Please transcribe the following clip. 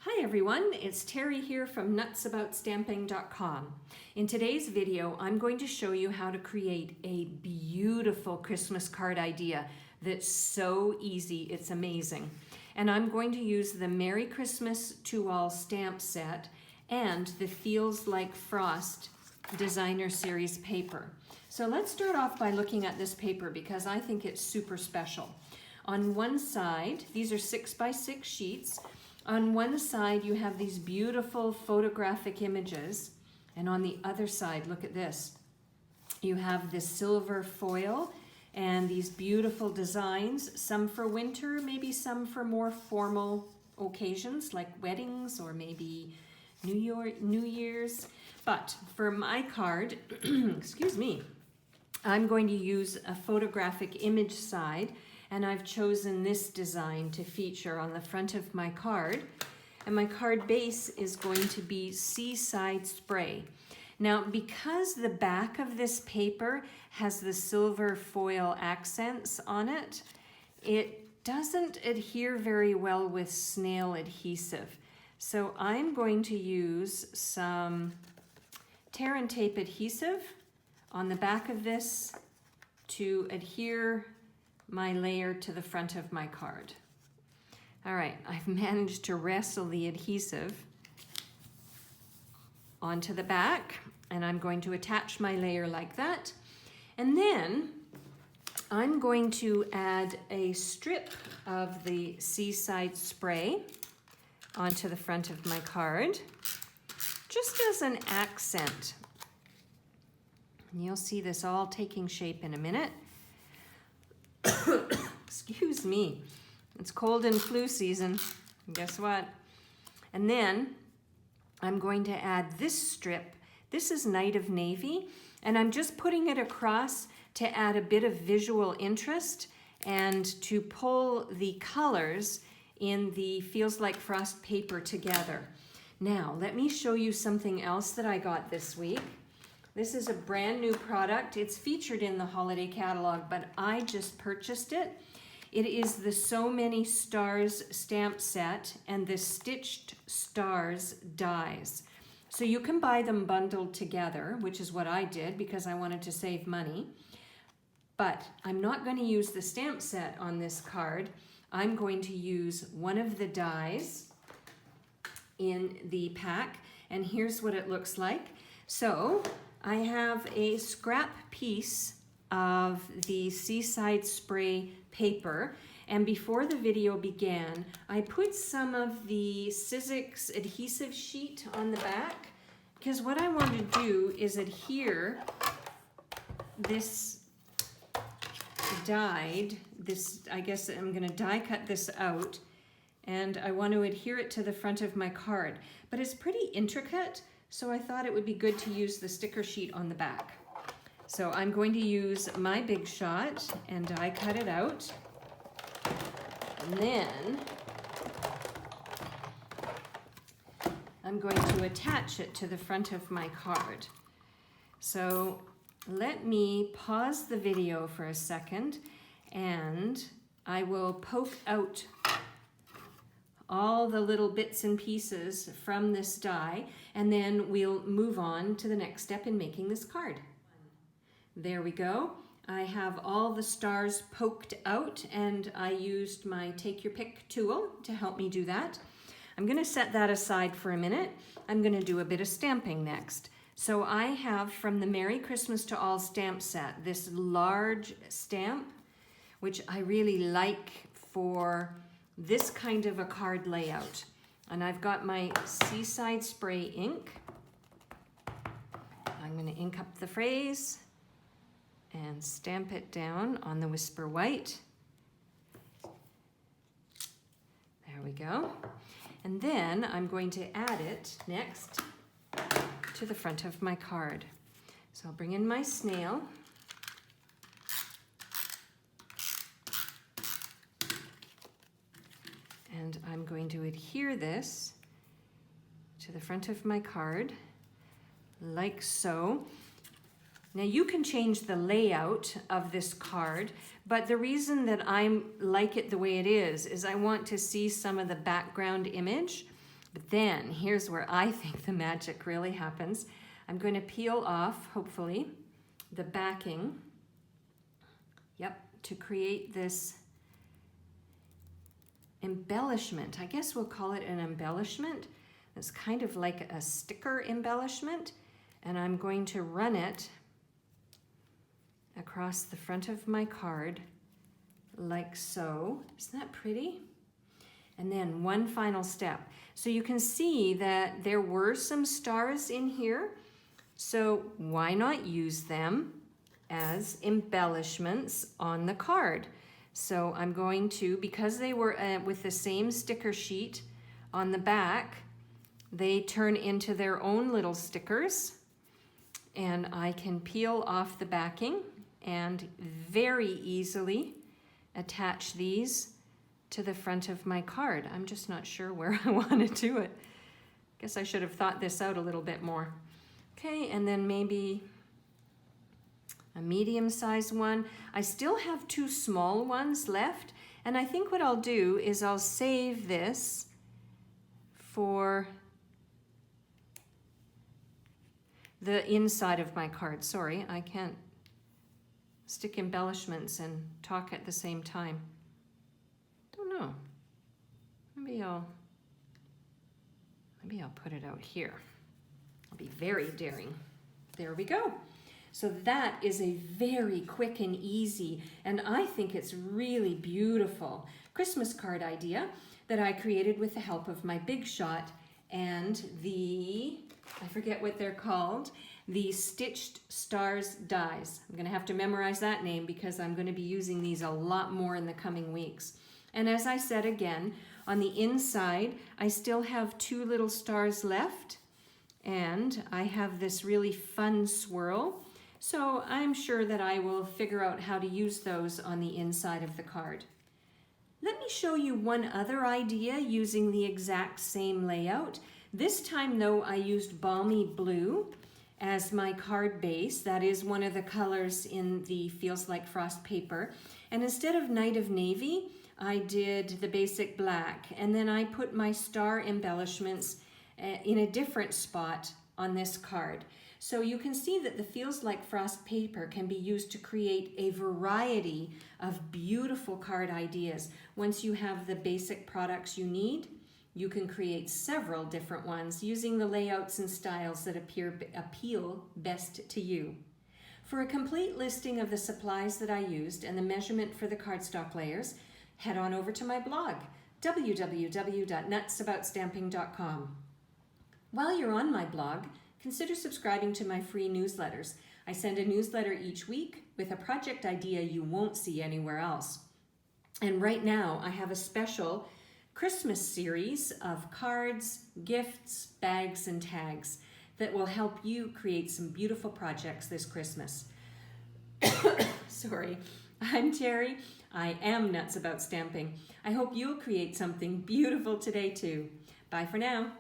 Hi everyone, it's Terry here from nutsaboutsstamping.com. In today's video, I'm going to show you how to create a beautiful Christmas card idea that's so easy, it's amazing. And I'm going to use the Merry Christmas to All stamp set and the Feels Like Frost Designer Series paper. So let's start off by looking at this paper because I think it's super special. On one side, these are 6x6 sheets. On one side, you have these beautiful photographic images, and on the other side, look at this. You have this silver foil and these beautiful designs, some for winter, maybe some for more formal occasions like weddings or maybe New Year's. But for my card, excuse me, I'm going to use a photographic image side, and I've chosen this design to feature on the front of my card. And my card base is going to be Seaside Spray. Now, because the back of this paper has the silver foil accents on it, it doesn't adhere very well with snail adhesive. So I'm going to use some tear and tape adhesive on the back of this to adhere my layer to the front of my card. All right, I've managed to wrestle the adhesive onto the back, and I'm going to attach my layer like that. And then I'm going to add a strip of the Seaside Spray onto the front of my card, just as an accent. And you'll see this all taking shape in a minute. Excuse me, it's cold and flu season. Guess what? And then I'm going to add this strip. This is Night of Navy, and I'm just putting it across to add a bit of visual interest and to pull the colors in the Feels Like Frost paper together. Now, let me show you something else that I got this week. This is a brand new product. It's featured in the holiday catalog, but I just purchased it. It is the So Many Stars stamp set and the Stitched Stars dies. So you can buy them bundled together, which is what I did because I wanted to save money. But I'm not going to use the stamp set on this card. I'm going to use one of the dies in the pack, and here's what it looks like. So I have a scrap piece of the Seaside Spray paper, and before the video began, I put some of the Sizzix adhesive sheet on the back because what I want to do is adhere this dyed, I guess I'm going to die cut this out, and I want to adhere it to the front of my card. But it's pretty intricate, so I thought it would be good to use the sticker sheet on the back. So I'm going to use my Big Shot and die cut it out. And then I'm going to attach it to the front of my card. So let me pause the video for a second, and I will poke out all the little bits and pieces from this die, and then we'll move on to the next step in making this card. There we go. I have all the stars poked out, and I used my Take Your Pick tool to help me do that. I'm going to set that aside for a minute. I'm going to do a bit of stamping next. So I have from the Merry Christmas to All stamp set this large stamp, which I really like for this kind of a card layout. And I've got my Seaside Spray ink. I'm going to ink up the phrase and stamp it down on the Whisper White. There we go. And then I'm going to add it next to the front of my card. So I'll bring in my snail. And I'm going to adhere this to the front of my card, like so. Now you can change the layout of this card, but the reason that I like it the way it is I want to see some of the background image But then here's where I think the magic really happens. I'm going to peel off, hopefully, the backing. Yep, to create this embellishment. I guess we'll call it an embellishment. It's kind of like a sticker embellishment. And I'm going to run it across the front of my card like so. Isn't that pretty? And then one final step. So you can see that there were some stars in here. So why not use them as embellishments on the card? So I'm going to, because they were with the same sticker sheet on the back, they turn into their own little stickers. And I can peel off the backing and very easily attach these to the front of my card. I'm just not sure where I want to do it. Guess I should have thought this out a little bit more. Okay, and then maybe a medium-sized one. I still have 2 small ones left, and I think what I'll do is I'll save this for the inside of my card. Sorry, I can't stick embellishments and talk at the same time. Don't know. Maybe I'll put it out here. I'll be very daring. There we go. So that is a very quick and easy, and I think it's really beautiful Christmas card idea that I created with the help of my Big Shot and I forget what they're called, the Stitched Stars dies. I'm going to have to memorize that name because I'm going to be using these a lot more in the coming weeks. And as I said again, on the inside, I still have 2 little stars left, and I have this really fun swirl. So I'm sure that I will figure out how to use those on the inside of the card. Let me show you one other idea using the exact same layout. This time though, I used Balmy Blue as my card base. That is one of the colors in the Feels Like Frost paper. And instead of Night of Navy, I did the basic black. And then I put my star embellishments in a different spot on this card. So you can see that the Feels Like Frost paper can be used to create a variety of beautiful card ideas. Once you have the basic products you need, you can create several different ones using the layouts and styles that appeal best to you. For a complete listing of the supplies that I used and the measurement for the cardstock layers, head on over to my blog, www.nutsaboutstamping.com. While you're on my blog, consider subscribing to my free newsletters. I send a newsletter each week with a project idea you won't see anywhere else. And right now, I have a special Christmas series of cards, gifts, bags, and tags that will help you create some beautiful projects this Christmas. Sorry, I'm Terry. I am Nuts About Stamping. I hope you'll create something beautiful today too. Bye for now.